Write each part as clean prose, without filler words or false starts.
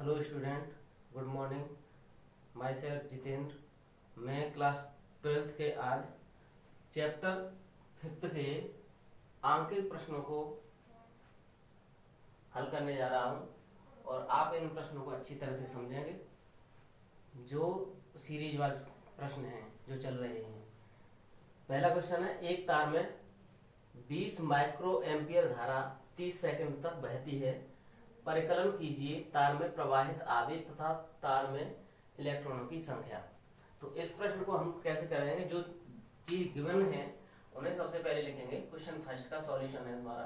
Hello student, good morning. My self Jitendra. मैं class 12th के आज चैप्टर 5th के आंकिक प्रश्नों को हल करने जा रहा हूं और आप इन प्रश्नों को अच्छी तरह से समझेंगे। जो सीरीज वाले प्रश्न हैं जो चल रहे हैं। पहला क्वेश्चन है, एक तार में 20 माइक्रो एम्पियर धारा 30 सेकंड तक बहती है। परिकलन कीजिए तार में प्रवाहित आवेश तथा तार में इलेक्ट्रॉनों की संख्या। तो इस प्रश्न को हम कैसे करेंगे, जो चीज गिवन है उन्हें सबसे पहले लिखेंगे। क्वेश्चन फर्स्ट का सॉल्यूशन है हमारा,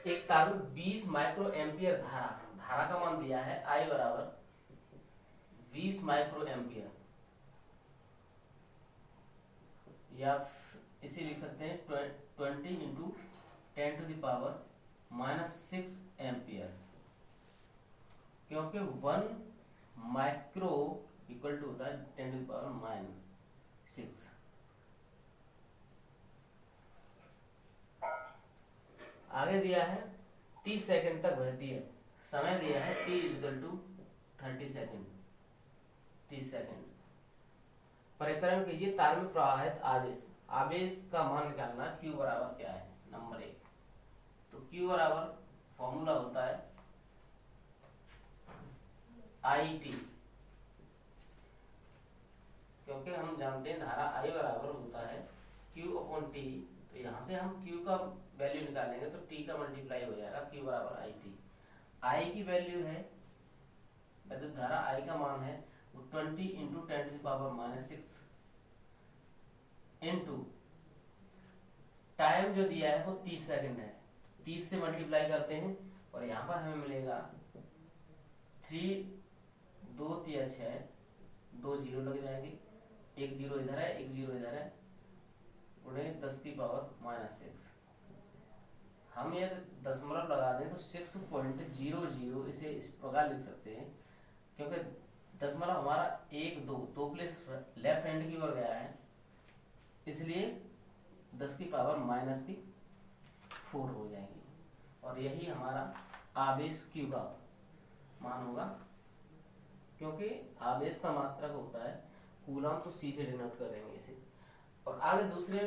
एक तार में 20 माइक्रो एम्पियर धारा का मान दिया है I बराबर 20 माइक्रो एम्पियर, या इसे लिख सकते हैं 20 into 10 to the power -6 ampere, क्योंकि 1 माइक्रो इक्वल टू होता है 10 टू द पावर -6। आगे दिया है 30 सेकंड तक बहती है। समय दिया है t equal to 30 second, 30 second. परिकलन कीजिए तार में प्रवाहित आवेश। आवेश का मान निकालना, Q बराबर क्या है, नंबर 1। तो Q बराबर फॉर्मूला होता है IT, क्योंकि हम जानते हैं धारा I बराबर होता है Q अपॉन T। तो यहाँ से हम Q का वैल्यू निकालेंगे तो T का मल्टीप्लाई हो जाएगा, Q बराबर IT। I की वैल्यू है, विद्युत धारा I का मान है 20 into 10 to the power -6 into time जो दिया है वो 30 सेकंड है। 30 से मल्टीप्लाई करते हैं और यहाँ पर हमें मिलेगा 3 2 3 6, 2 जीरो लग जाएंगे, एक जीरो इधर है एक जीरो इधर है, उन्हें 10 की पावर -6। हम ये दशमलव लगा दें तो 6.00 इसे इस प्रकार लिख सकते हैं, क्योंकि दशमलव हमारा 1 2 प्लेस लेफ्ट हैंड की ओर गया है, इसलिए 10 की पावर -4 हो जाएगी। और यही हमारा आवेश Q का मान होगा, क्योंकि आवेश का मात्रक होता है कूलम, तो C से डिनोट करेंगे इसे। और आगे दूसरे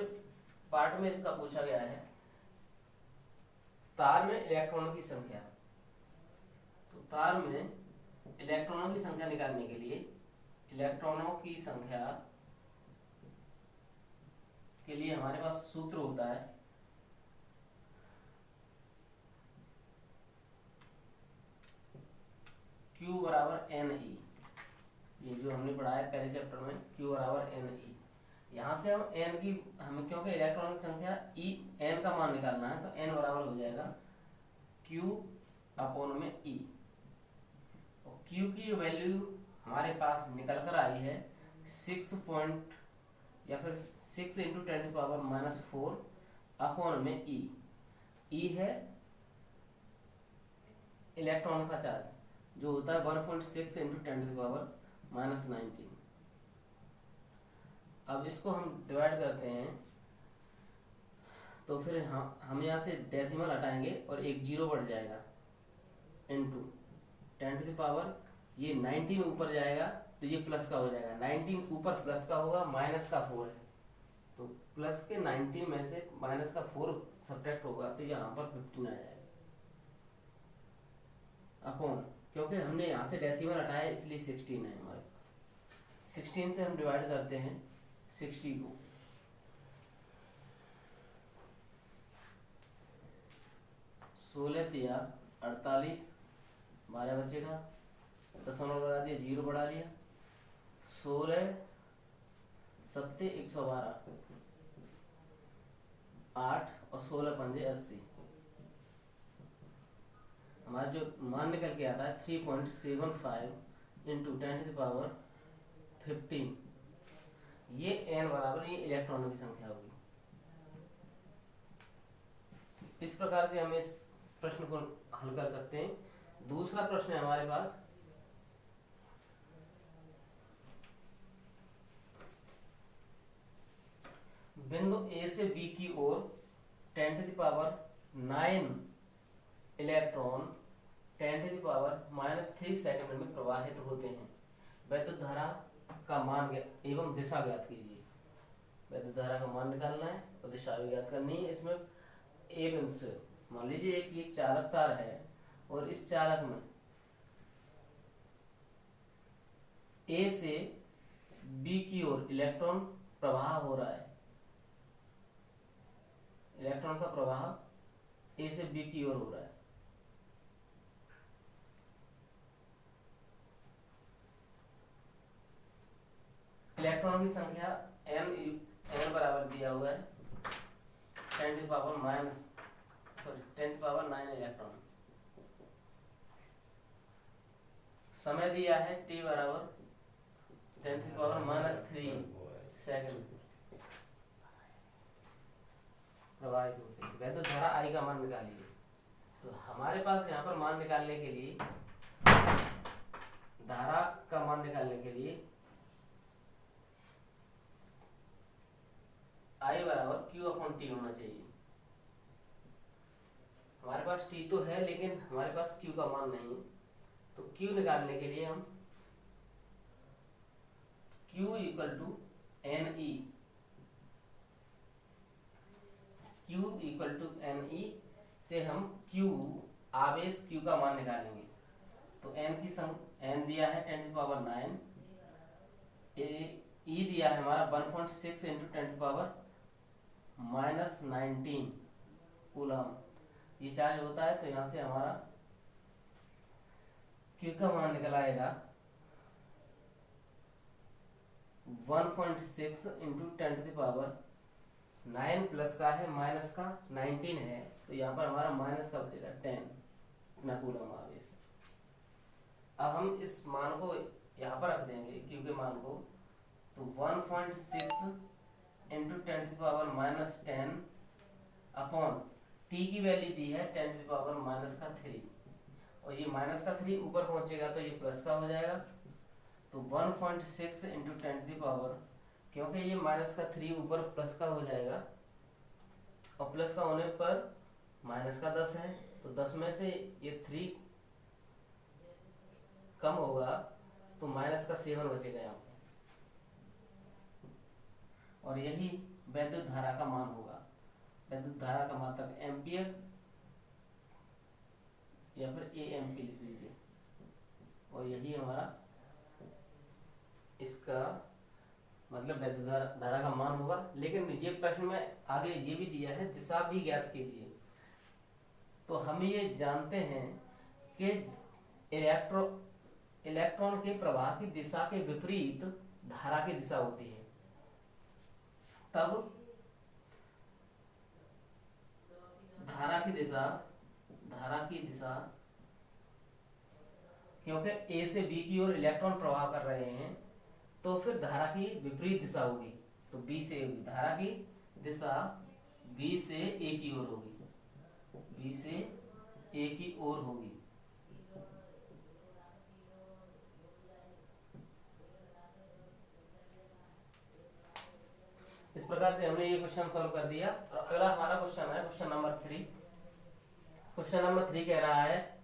पार्ट में इसका पूछा गया है तार में इलेक्ट्रॉनों की संख्या। तो तार में इलेक्ट्रॉनों की संख्या निकालने के लिए इलेक्ट्रॉनों की संख्या के लिए हमारे पास सूत्र होता है Q बराबर NE। ये जो हमने पढ़ा है पहले चैप्टर में, Q बराबर NE। यहाँ से हम n की, हमें क्योंकि इलेक्ट्रॉन की संख्या E n का मान निकालना है, तो n बराबर हो जाएगा Q अपॉन में E। और Q की वैल्यू हमारे पास निकल कर आई है 6 इंटू 10 की पावर -4 अपॉन में E। E है इलेक्ट्रॉन का चार्ज, जो होता है 1.6 इंटू 10 की पावर -19। अब इसको हम डिवाइड करते हैं, तो फिर हम यहाँ से डेसिमल हटाएंगे और एक जीरो बढ़ जाएगा, इंटू 10 की पावर, ये 19 ऊपर जाएगा तो ये प्लस का हो जाएगा, 19 ऊपर प्लस का होगा, माइनस का 4 है, तो प्लस के 19 में से माइनस का 4 सब्ट्रैक्ट होगा तो यहाँ पर 15 आ जाएगा, अपॉन, क्योंकि हमने यहाँ से डेसिमल हटाया इसलिए 16 है हमारे। 16 से हम डिवाइड करते हैं 60 को, 16 तिया 48, 12 बचेगा, दशमलव लगा दिया, जीरो बढ़ा लिया, 16 7 112, 8 और 16 पंजे 80। हमारा जो मान निकल के आता है 3.75 इंटू 10 की पावर 15। ये n बराबर ये इलेक्ट्रॉनों की संख्या होगी। इस प्रकार से हम इस प्रश्न को हल कर सकते हैं। दूसरा प्रश्न है हमारे पास, बिंदु A से B की ओर 10 to the power 9 electron 10⁻³ second में प्रवाहित होते हैं। वैद्युत धारा का मान एवं दिशा ज्ञात कीजिए। वैद्युत धारा का मान निकालना है और दिशा भी ज्ञात करनी है। इसमें ए बिंदु से मान लीजिए एक चालक तार है और इस चालक में ए से बी की ओर इलेक्ट्रॉन प्रवाह हो रहा है। इलेक्ट्रॉन का प्रवाह ए से बी की ओर हो रहा है। इलेक्ट्रॉन की संख्या n बराबर दिया हुआ है 10⁻⁹ इलेक्ट्रॉन। समय दिया है t बराबर 10⁻³ सेकंड प्रवाहित होते हैं। वैद्युत धारा I का मान निकालिए। तो हमारे पास यहाँ पर मान निकालने के लिए, धारा का मान निकालने के लिए I बराबर Q/T होना चाहिए। हमारे पास T तो है लेकिन हमारे पास Q का मान नहीं है, तो Q निकालने के लिए हम Q = NE, Q = NE से हम Q आवेश Q का मान निकालेंगे। तो N दिया है 10⁹, E दिया है हमारा 1.6 × 10⁻⁹ कूलम। ये चार्ज होता है, तो यहाँ से हमारा Q का मान निकल आएगा 1.6 × 10⁹ प्लस का है माइनस का 19 है, तो यहाँ पर हमारा माइनस का बचेगा 10 इतना कूलम आवेश। अब हम इस मान को यहाँ पर रख देंगे Q के मान को, तो 1.6 × 10⁻⁻10 अपॉन T की वैल्यू दी है 10⁻⁻3, और ये -3 ऊपर पहुंचेगा तो ये प्लस का हो जाएगा। तो 1.6 × 10⁻, क्योंकि ये -3 ऊपर प्लस का हो जाएगा और प्लस का होने पर -10 है, तो 10 में से ये 3 कम होगा तो -7 बचेगा यहाँ पे, और यही वैद्युत धारा का मान होगा। वैद्युत धारा का मात्रक एम्पियर या फिर AMP लिख लीजिए, और यही हमारा इसका मतलब वैद्युत धारा का मान होगा। लेकिन ये प्रश्न में आगे ये भी दिया है दिशा भी ज्ञात कीजिए। तो हम ये जानते हैं कि इलेक्ट्रॉन के प्रवाह की दिशा के विपरीत धारा की दिशा होती है। तब धारा की दिशा क्योंकि A से B की ओर इलेक्ट्रॉन प्रवाह कर रहे हैं, तो फिर धारा की विपरीत दिशा होगी, तो B से होगी। धारा की दिशा B से A की ओर होगी, B से A की ओर होगी। इस प्रकार से हमने ये क्वेश्चन सॉल्व कर दिया। और अगला हमारा क्वेश्चन है क्वेश्चन नंबर 3। क्वेश्चन नंबर 3 कह रहा है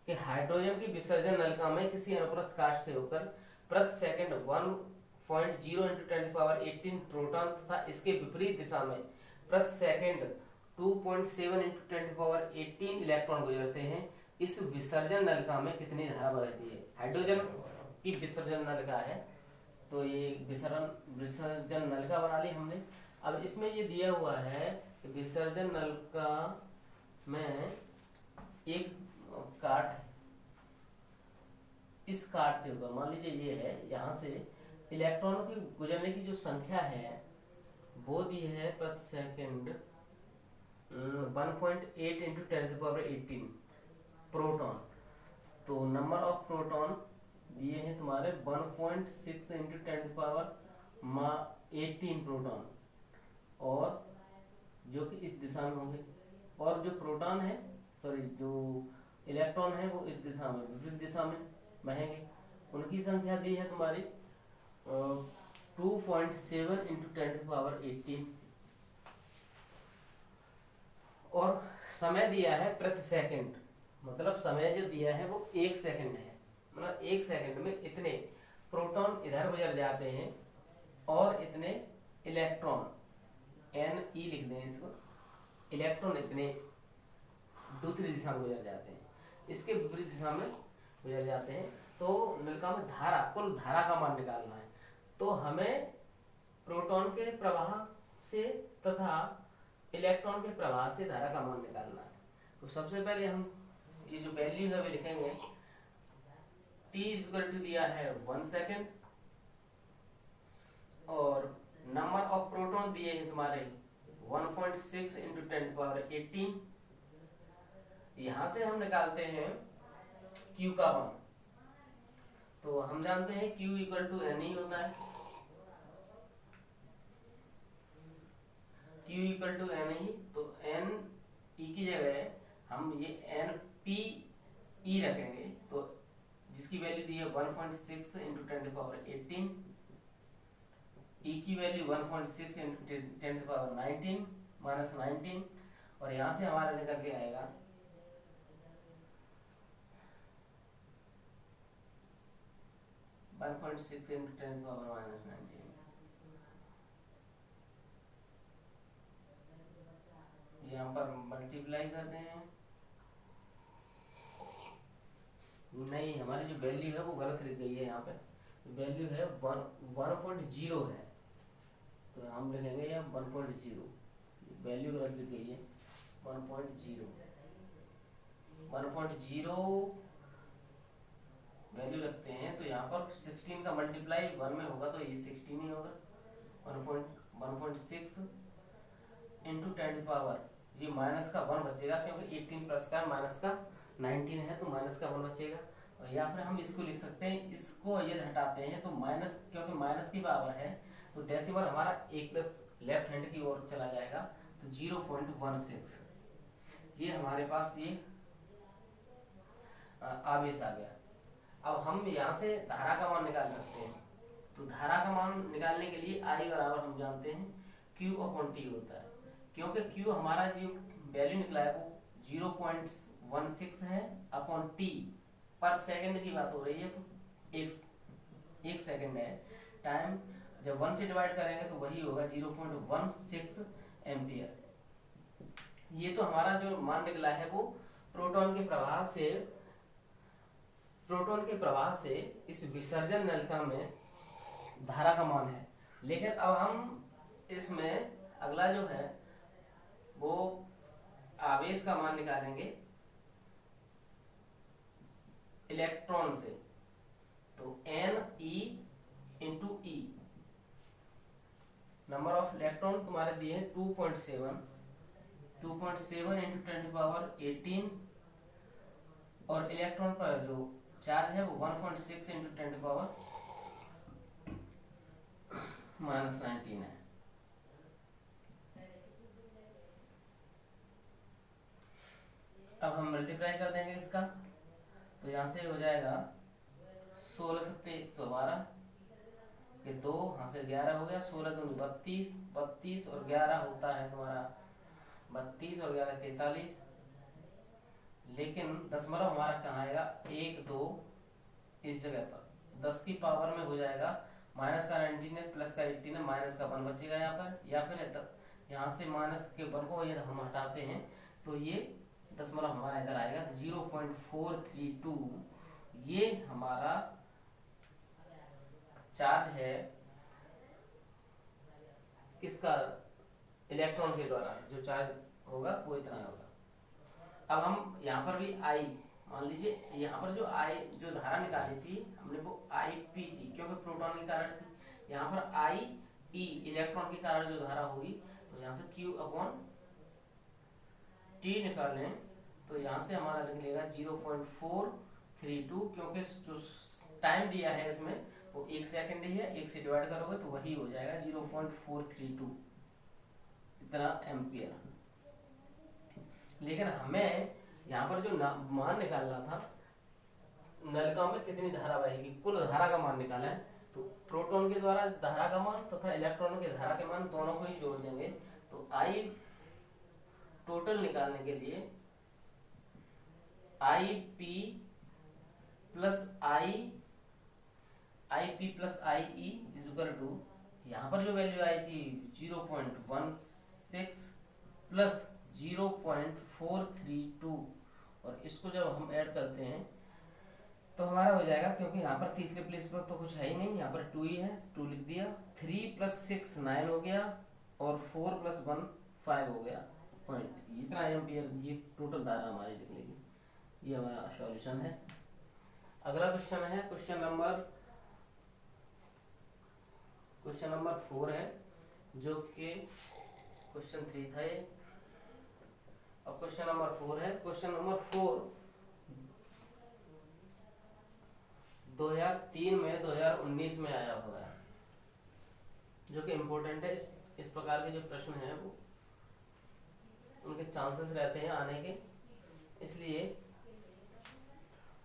कि हाइड्रोजन की विसर्जन नलिका में किसी अनुप्रस्थ काष्ठ से होकर प्रति सेकंड 1.0 × 10⁻18 प्रोटॉन तथा इसके विपरीत दिशा में प्रति सेकंड 2.7 × 10⁻18 इलेक्ट्रॉन गुजरते हैं। इस विसर्जन नलिका में कितनी धारा बहती है? हाइड्रोजन की विसर्जन नलिका है, तो ये विसर्जन नलिका बना ली हमने। अब इसमें ये दिया हुआ है कि विसर्जन नलिका में एक काट है, इस काट से होगा, मान लीजिए ये है, यहाँ से इलेक्ट्रॉन की गुजरने की जो संख्या है वो दी है प्रति सेकंड 1.8 × 10⁻18 प्रोटॉन। तो नंबर ऑफ प्रोटॉन दिए हैं तुम्हारे 1.6 × 10⁻18 प्रोटॉन, और जो कि इस दिशा में होंगे, और जो प्रोटॉन है जो इलेक्ट्रॉन है वो इस दिशा में, विपरीत दिशा में बहेंगे। उनकी संख्या दी है तुम्हारी 2.7 × 10⁻18। और समय दिया है प्रति सेकंड, मतलब समय जो दिया है वो 1 सेकंड है, मतलब 1 सेकंड में इतने प्रोटॉन इधर गुजर जाते हैं और इतने इलेक्ट्रॉन, Ne लिख दें इसको, इलेक्ट्रॉन इतने दूसरी दिशा में गुजर जाते हैं, इसके विपरीत दिशा में गुजर जाते हैं। तो नलिका में धारा, कुल धारा का मान निकालना है। तो हमें प्रोटॉन के प्रवाह से तथा इलेक्ट्रॉन के प्रवाह से धारा का मान निकालना है। तो सबसे पहले हम ये जो वैल्यू है वे लिखेंगे। t इक्वल टू दिया है 1 सेकेंड और नंबर ऑफ प्रोटॉन दिए हैं तुम्हारे 1.6 इंटू 10⁻18। यहां से हम निकालते हैं q का मान। तो हम जानते हैं q इक्वल टू n ही होता है, q इक्वल टू n ही। तो n e की जगह हम ये n p e रखेंगे, तो जिसकी वैल्यू दी है 1.6 इंटू 10⁻18, e की वैल्यू 1.6 इंटू 10⁻19 माइनस 19, और यहाँ से हमारा निकल के आएगा 1.6 इंटू 10⁻19। यहाँ पर मल्टीप्लाई करते हैं, नहीं हमारी जो वैल्यू है वो गलत लिख गई है। यहाँ पे वैल्यू है 1.0 है, तो हम लिखेंगे यहाँ 1.0, वैल्यू गलत लिख गई है 1.0 वैल्यू रखते हैं। तो यहाँ पर 16 का मल्टीप्लाई 1 में होगा तो ये 16 ही होगा। 1.6 इंटू 10⁻, ये माइनस का 1 बचेगा क्योंकि 18 प्लस का माइनस का 19 है, तो माइनस का 1 बचेगा। और या फिर हम इसको लिख सकते हैं, इसको यदि हटाते हैं तो माइनस, क्योंकि माइनस की पावर है तो डेसिमल हमारा 1 प्लस लेफ्ट हैंड की ओर चला जाएगा, तो 0.16 ये हमारे पास ये आवेश आ गया। अब हम यहाँ से धारा का मान निकाल सकते हैं। तो धारा का मान निकालने के लिए I बराबर हम जानते हैं Q/T होता है, क्योंकि Q हमारा जो वैल्यू निकला है वो 0.16 है अपॉन T, पर सेकंड की बात हो रही है तो एक सेकंड है। टाइम जब 1 से डिवाइड करेंगे तो वही होगा 0.16 एम्पियर। ये तो हमारा जो मान निकला है वो प्रोटॉन के प्रवाह से इस विसर्जन नलिका में धारा का मान है। लेकिन अब हम इसमें अगला जो है वो आवेश का मान निकालेंगे इलेक्ट्रॉन से। तो Ne into E, number of electron तुम्हारे दिए हैं 2.7 इंटू 10⁻18, और इलेक्ट्रॉन पर जो चार्ज है वो 1.6 इंटू 10⁻−19 है। अब हम मल्टीप्लाई कर देंगे इसका, तो यहाँ से हो जाएगा 16 सत्ते 112 के 2, यहाँ से 11 हो गया, 16 दूनी 32, 32 और 11 होता है तुम्हारा 32 और 11 43। लेकिन दशमलव हमारा कहाँ आएगा 1 2 इस जगह पर, 10 की पावर में हो जाएगा, माइनस का 19 है प्लस का 18 है, माइनस का 1 बचेगा यहाँ पर। या फिर यहाँ से माइनस के 1 को यदि हम हटाते हैं तो ये दशमलव हमारा इधर आएगा, तो 0.432 ये हमारा चार्ज है किसका, इलेक्ट्रॉन के द्वारा जो चार्ज होगा वो इतना होगा। अब हम यहाँ पर भी आई मान लीजिए, यहाँ पर जो धारा निकाली थी हमने वो IP थी क्योंकि प्रोटॉन के कारण थी। यहाँ पर IE इलेक्ट्रॉन के कारण जो धारा होगी, तो यहाँ से Q/T निकालें तो यहाँ से हमारा निकलेगा 0.432, क्योंकि जो टाइम दिया है इसमें वो 1 सेकंड ही है, 1 से डिवाइड करोगे तो वही हो जाएगा 0.432 इतना एम्पियर। लेकिन हमें यहाँ पर जो मान निकालना था नलिका में कितनी धारा बहेगी, कुल धारा का मान निकाला है। तो प्रोटॉन के द्वारा धारा का मान तथा इलेक्ट्रॉन के धारा के मान दोनों को ही जोड़ देंगे, तो I टोटल निकालने के लिए I P plus I P plus I E is equal to, यहाँ पर जो वैल्यू आई थी 0.16 प्लस 0.432, और इसको जब हम ऐड करते हैं तो हमारा हो जाएगा, क्योंकि यहाँ पर तीसरे प्लेस पर तो कुछ है ही नहीं, यहाँ पर 2 ही है, 2 लिख दिया, 3 + 6 9 हो गया, और 4 + 1 5 हो गया पॉइंट, इतना एम्पियर ये टोटल धारा हमारी निकलेगी। ये हमारा सॉल्यूशन है। अगला क्वेश्चन है क्वेश्चन नंबर 4 है, जो कि क्वेश्चन 3 था ये। अब क्वेश्चन नंबर 4 है। क्वेश्चन नंबर 4 2003 में 2019 में आया हुआ है, जो कि इम्पोर्टेंट है। इस प्रकार के जो प्रश्न हैं वो उनके चांसेस रहते हैं आने के, इसलिए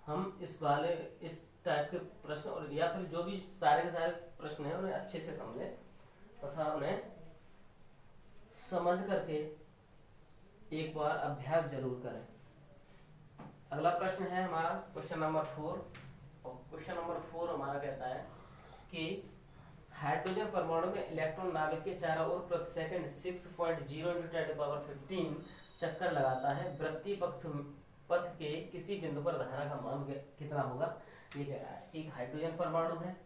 हम इस टाइप के प्रश्न, और या फिर जो भी सारे के सारे प्रश्न हैं उन्हें अच्छे से समझें तथा उन्हें समझ करके एक बार अभ्यास जरूर करें। अगला प्रश्न है हमारा क्वेश्चन नंबर 4, और क्वेश्चन नंबर 4 हमारा कहता है कि हाइड्रोजन परमाणु में इलेक्ट्रॉन नाभिक के चारों ओर प्रति सेकंड 6.0 × 10⁻15 चक्कर लगाता है। वृत्तीय पथ के किसी बिंदु पर धारा का मान कितना होगा, ये कह रहा है। एक हाइड्रोजन परमाणु है,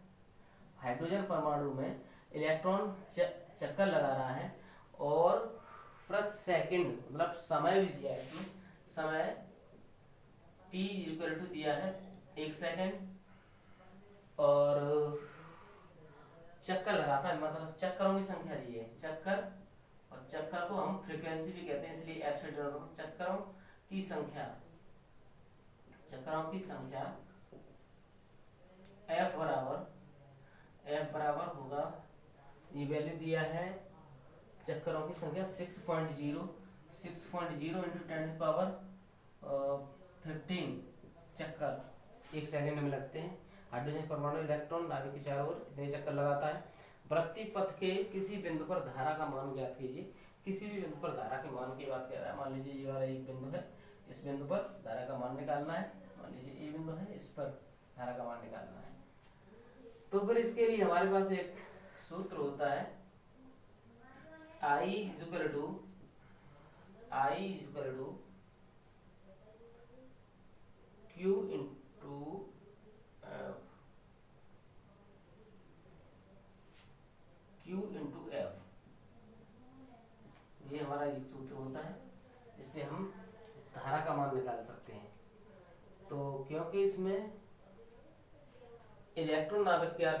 हाइड्रोजन परमाणु में इलेक्ट्रॉन चक्कर लगा रहा है, और प्रति सेकंड मतलब समय भी दिया है इसमें, समय t = दिया है 1 सेकंड, और चक्कर लगाता है, मतलब चक्करों की संख्या दी है, चक्कर, और चक्कर को हम फ्रीक्वेंसी भी कहते हैं, इसलिए f से डिनोट, चक्करों की संख्या f बराबर होगा, ये वैल्यू दिया है चक्करों की संख्या 6.0 × 10⁻15 चक्कर 1 सेकंड में लगते हैं। हाइड्रोजन परमाणु इलेक्ट्रॉन नाभिक के चारों ओर इतने चक्कर लगाता है। वृत्तीय पथ के किसी बिंदु पर धारा का मान ज्ञात कीजिए। किसी भी बिंदु पर धारा के मान की बात कर रहा है। मान लीजिए ये वाला एक बिंदु है, इस बिंदु पर धारा का मान निकालना है। मान लीजिए ये बिंदु है, इस पर धारा का मान निकालना है। तो फिर इसके लिए हमारे पास एक सूत्र होता है, I = Q × F। ये हमारा एक सूत्र होता है, इससे हम धारा का मान निकाल सकते हैं। तो क्योंकि इसमें इलेक्ट्रॉन नाभिक के और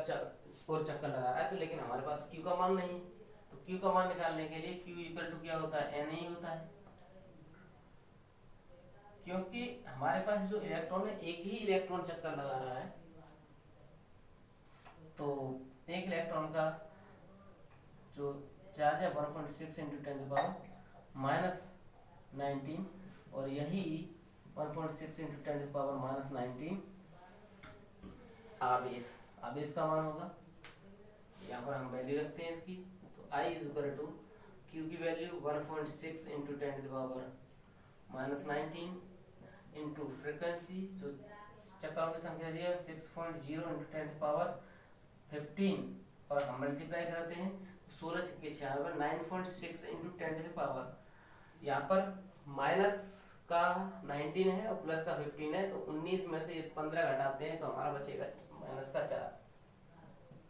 चक्कर लगा रहा है, तो लेकिन हमारे पास Q का मान नहीं है, तो Q का मान निकालने के लिए Q = क्या होता है, N ही होता है। क्योंकि हमारे पास जो इलेक्ट्रॉन है, एक ही इलेक्ट्रॉन चक्कर लगा रहा है, तो एक इलेक्ट्रॉन का जो चार्ज है 1.6 × 10⁻19, और यही 1.6 × 10⁻19 आवेश का मान होगा। यहाँ पर हम वैल्यू रखते हैं इसकी, तो I = Q की वैल्यू 1.6 × 10⁻19 इंटू फ्रिक्वेंसी, जो चक्करों की संख्या दी है 6.0 × 10⁻15, और हम मल्टीप्लाई करते हैं 16 × 96 9.6 × 10⁻, यहाँ पर माइनस का 19 है और प्लस का 15 है, तो 19 में से 15 घटाते हैं तो हमारा बचेगा -4,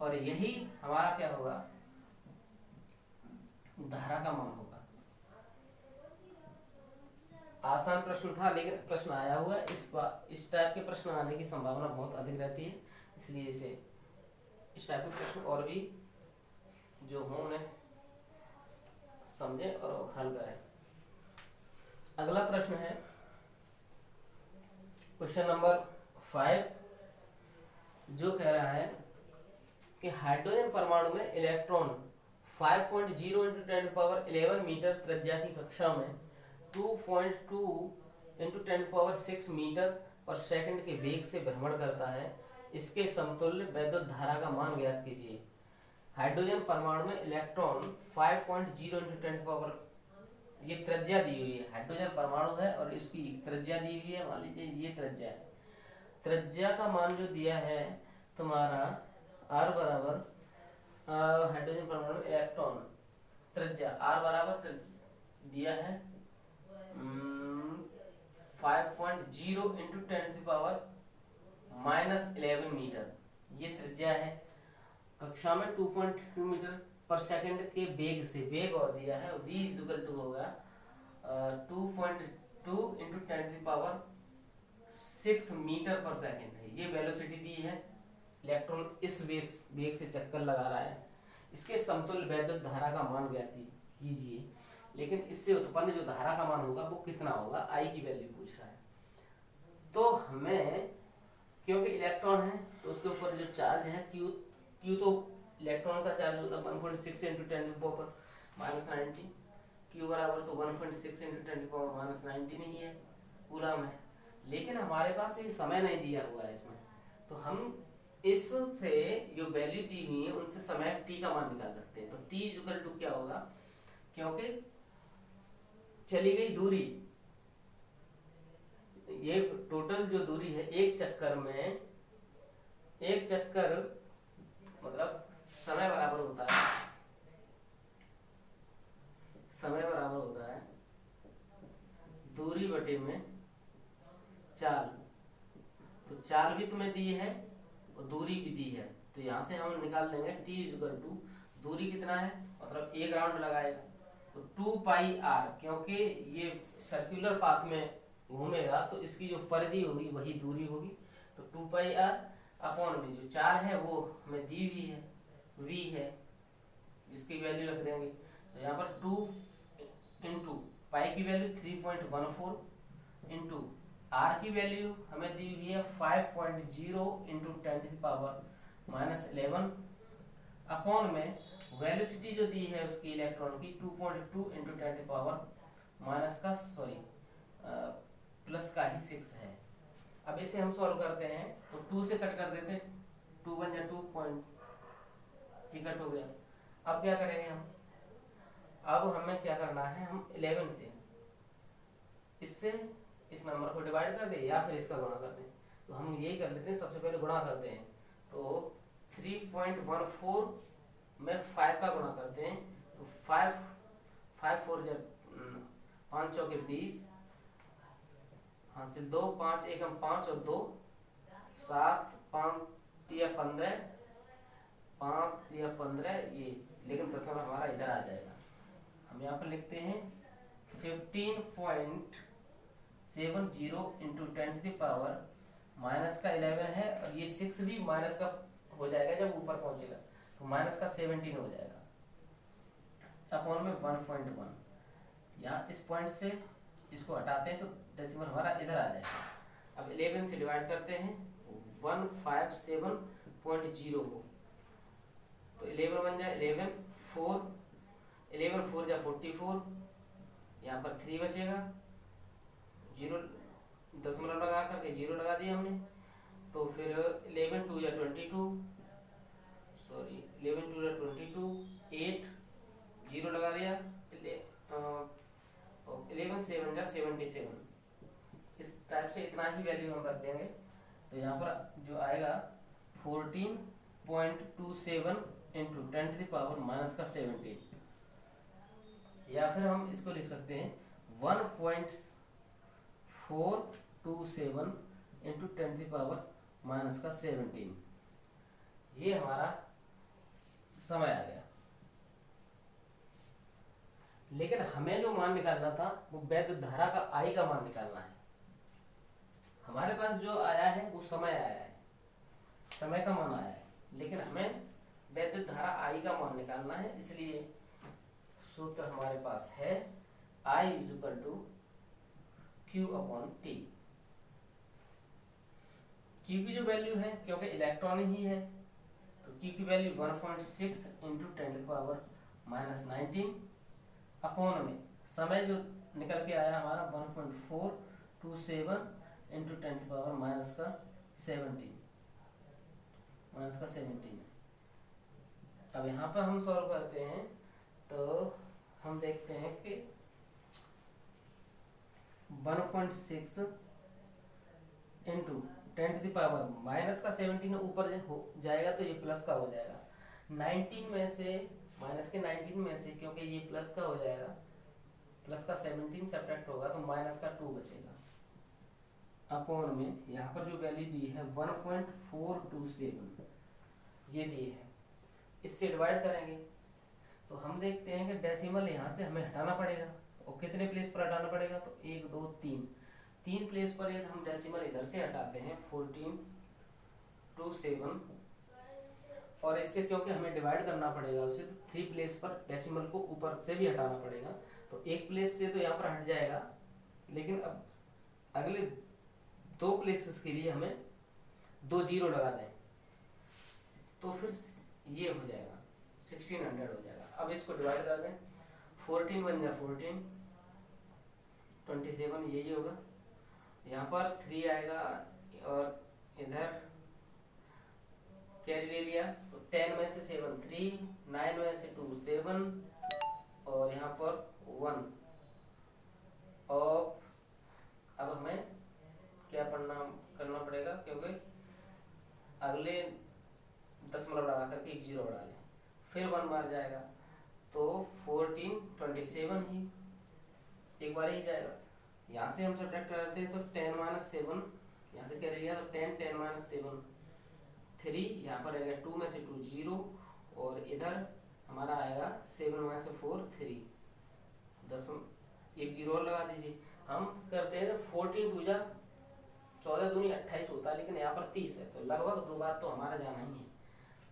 और यही हमारा क्या होगा, धारा का मान होगा। आसान प्रश्न था, लेकिन प्रश्न आया हुआ है। इस टाइप के प्रश्न आने की संभावना बहुत अधिक रहती है, इसलिए इस टाइप के प्रश्न और भी जो हों उन्हें समझें और हल करें। अगला प्रश्न है क्वेश्चन नंबर 5, जो कह रहा है कि हाइड्रोजन परमाणु में इलेक्ट्रॉन 5.0 × 10⁻11 मीटर त्रिज्या की कक्षा में 2.2 × 10⁻6 मीटर पर सेकंड के वेग से भ्रमण करता है। इसके समतुल्य वैद्युत धारा का मान ज्ञात कीजिए। हाइड्रोजन परमाणु में इलेक्ट्रॉन 5.0 × ये त्रिज्या दी हुई है, हाइड्रोजन परमाणु है और इसकी त्रिज्या दी हुई है, मान लीजिए ये त्रिज्या है। त्रिज्या का मान जो दिया है तुम्हारा r बराबर हाइड्रोजन परमाणु इलेक्ट्रॉन त्रिज्या r बराबर दिया है 5.0 इंटू 10⁻⁻11 मीटर, ये त्रिज्या है। कक्षा में 2.2 मीटर पर सेकंड के वेग से वेग और दिया है v इक्वल टू होगा 2.2 इंटू 10⁻6 मीटर पर सेकंड है, ये वेलोसिटी दी है। इलेक्ट्रॉन इस वेग से चक्कर लगा रहा है। इसके समतुल्य वैद्युत धारा का मान ज्ञात कीजिए, लेकिन इससे उत्पन्न जो धारा का मान होगा वो कितना होगा, आई की वैल्यू पूछ रहा है। तो हमें क्योंकि इलेक्ट्रॉन है तो उसके ऊपर जो चार्ज है क्यू तो इलेक्ट्रॉन का चार्ज होता है 1.6 इंटू 10⁻⁻19, क्यू बराबर तो 1.6 इंटू 10⁻⁻19 ही है, कूलम है। लेकिन हमारे पास ये समय नहीं दिया हुआ है इसमें, तो हम इससे जो वैल्यू दी हुई है उनसे समय t का मान निकाल सकते हैं। तो t इक्वल टू क्या होगा, क्योंकि चली गई दूरी, ये टोटल जो दूरी है एक चक्कर मतलब समय बराबर होता है दूरी बटे में चाल। तो चाल भी तुम्हें दी है और दूरी भी दी है, तो यहाँ से हम निकाल देंगे t इक्वल टू दूरी कितना है, मतलब एक राउंड लगाएगा तो 2 पाई r, क्योंकि ये सर्कुलर पाथ में घूमेगा तो इसकी जो परिधि होगी वही दूरी होगी। तो 2 पाई r अपॉन में जो चाल है वो हमें दी हुई है v है, जिसकी वैल्यू रख देंगे। तो यहाँ पर 2 इंटू पाई की वैल्यू 3.14 इंटू r की वैल्यू हमें दी हुई है 5.0 इंटू 10⁻⁻11 अपॉन में वेलोसिटी जो दी है उसकी इलेक्ट्रॉन की 2.2 इंटू 10⁻⁻6 है। अब इसे हम सॉल्व करते हैं तो 2 से कट कर देते हैं, 2 बन जा 2 कट हो गया। अब क्या करेंगे हम, अब हमें क्या करना है, हम 11 से इससे इस नंबर को डिवाइड कर दे या फिर इसका गुणा कर दें। तो हम यही कर लेते हैं, सबसे पहले गुणा करते हैं। तो 3.14 में 5 का गुणा करते हैं तो 5 4 जब 5 चौके 20, हासिल 2 5 1 5 और 2 7 5 या 15 5 या 15 ये, लेकिन दशमलव हमारा इधर आ जाएगा। हम यहाँ पर लिखते हैं 15.70 इंटू 10⁻⁻11 है, और ये 6 भी माइनस का हो जाएगा जब ऊपर पहुंचेगा, तो माइनस का 17 हो जाएगा अपॉन में 1.1। यहाँ इस पॉइंट से इसको हटाते हैं तो डेसिमल हमारा इधर आ जाएगा। अब 11 से डिवाइड करते हैं 157.0 को, तो 11 बन जाए 11 4 जा 44, यहाँ पर 3 बचेगा, 0 दशमलव लगा करके 0 लगा दिया हमने। तो फिर 11 2 या 22, 8 0 लगा दिया, 11 7 जा 77। इस टाइप से इतना ही वैल्यू हम रख देंगे। तो यहाँ पर जो आएगा 14.27 इंटू 10⁻⁻17, या फिर हम इसको लिख सकते हैं 1.427 इंटू 10⁻⁻17। ये हमारा समय आ गया। लेकिन हमें जो मान निकालना था वो वैद्युत धारा का आई का मान निकालना है। हमारे पास जो आया है वो समय आया है, समय का मान आया है, लेकिन हमें वैद्युत धारा आई का मान निकालना है। इसलिए सूत्र हमारे पास है I equal to Q upon T। Q की जो वैल्यू है, क्योंकि इलेक्ट्रॉन ही है, तो Q की वैल्यू 1.6 इंटू 10⁻⁻19 अपॉन में समय जो निकल के आया हमारा 1.427 इंटू 10⁻⁻17। अब यहाँ पर हम सॉल्व करते हैं तो हम देखते हैं कि 1.6 इंटू 10⁻, माइनस का 17 ऊपर हो जाएगा तो ये प्लस का हो जाएगा। 19 में से माइनस के 19 में से, क्योंकि ये प्लस का हो जाएगा, प्लस का 17 सब्ट्रैक्ट होगा तो माइनस का 2 बचेगा। अपॉन में यहाँ पर जो वैल्यू दी है 1.427 ये दी है, इससे डिवाइड करेंगे तो हम देखते हैं कि डेसिमल यहाँ से हमें हटाना पड़ेगा। और कितने प्लेस पर हटाना पड़ेगा, तो 1 2 3 प्लेस पर यदि हम डेसिमल इधर से हटाते हैं 1427, और इससे क्योंकि हमें डिवाइड करना पड़ेगा उसे, तो 3 प्लेस पर डेसिमल को ऊपर से भी हटाना पड़ेगा। तो एक प्लेस से तो यहाँ पर हट जाएगा, लेकिन अब अगले 2 प्लेसेस के लिए हमें 2 जीरो लगा दें तो फिर ये हो जाएगा 1600 हो जाएगा। अब इसको डिवाइड कर दें, 14 1 जा 14, 27 यही होगा। यहाँ पर 3 आएगा और इधर कैरी ले लिया तो 10 में से 7 3, 9 में से 2 7, और यहाँ पर 1। और अब हमें क्या करना पड़ेगा, क्योंकि अगले दशमलव लगा करके एक जीरो बढ़ा लें, फिर 1 बार जाएगा तो 14 27 ही एक बार ही जाएगा। यहाँ से हम सब्ट्रैक्ट करते हैं तो 10 - 7, यहाँ से क्या लिया तो 10 10 - 7 3, यहाँ पर आएगा 2 में से 2 0, और इधर हमारा आएगा 7 में से 4 3, 10 एक जीरो और लगा दीजिए। हम करते हैं 14 2 जा 14 दूनी 28 होता है, लेकिन यहाँ पर 30 है तो लगभग 2 बार तो हमारा जाना ही है,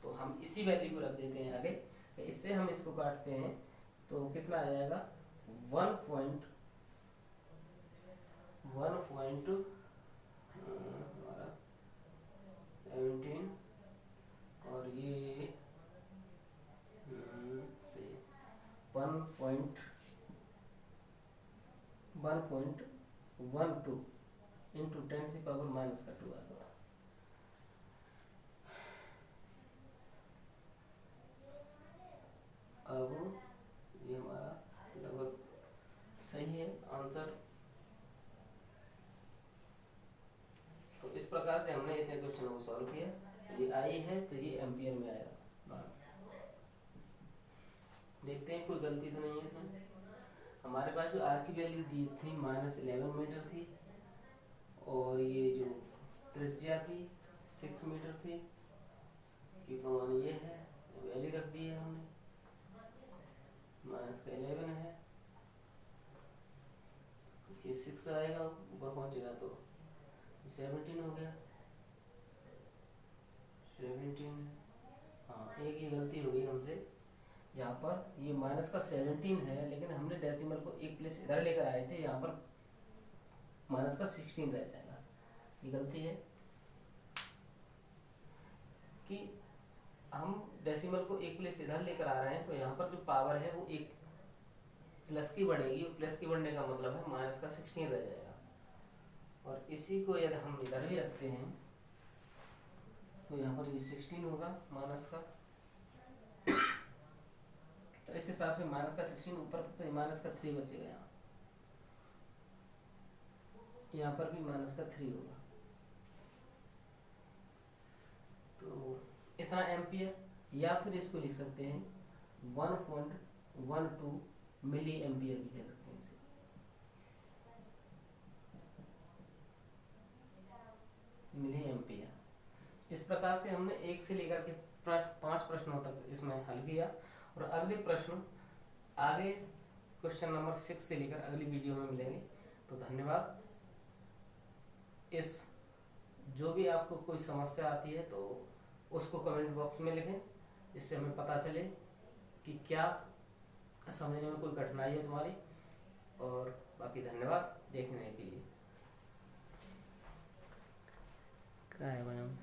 तो हम इसी वैल्यू को रख देते हैं आगे। तो इससे हम इसको काटते हैं तो कितना आ जाएगा 1.17, और ये 1.12 इंटू 10⁻⁻2 आ गया। अब ये हमारा लगभग सही है आंसर। तो इस प्रकार से हमने इतने क्वेश्चनों को सॉल्व किया। ये आई है तो ये एम्पियर में आएगा। देखते हैं कोई गलती तो नहीं है इसमें। हमारे पास जो आर की वैल्यू दी थी -11 मीटर थी, और ये जो त्रिज्या थी 6 मीटर थी, की मान ये है, वैल्यू रख दी है हमने, -11 है, ये 6 आएगा ऊपर पहुंचेगा तो 17 हो गया, 17। हाँ, एक ही गलती हो गई हमसे, यहाँ पर ये -17 है, लेकिन हमने डेसिमल को एक प्लेस इधर लेकर आए थे, यहाँ पर -16 रह जाएगा। ये गलती है कि हम डेसिमल को एक प्लेस इधर लेकर आ रहे हैं, तो यहाँ पर जो पावर है वो एक प्लस की बढ़ेगी, प्लस की बढ़ने का मतलब है -16 रह जाएगा। और इसी को यदि हम इधर ही रखते हैं तो यहाँ पर ये 16 होगा माइनस का, तो इस हिसाब से -16 ऊपर तो -3 बचेगा। यहाँ पर भी -3 होगा। तो इतना एम्पियर, या फिर इसको लिख सकते हैं 1.12 मिली एम्पियर भी कह सकते हैं इसे। Milli ampere. इस प्रकार से हमने 1 से लेकर के 5 प्रश्नों तक इसमें हल किया, और अगले प्रश्न आगे क्वेश्चन नंबर 6 से लेकर अगली वीडियो में मिलेंगे। तो धन्यवाद। इस जो भी आपको कोई समस्या आती है तो उसको कमेंट बॉक्स में लिखें, जिससे हमें पता चले कि क्या समझने में कोई कठिनाई है तुम्हारी। और बाकी धन्यवाद देखने के लिए। क्या है मैडम?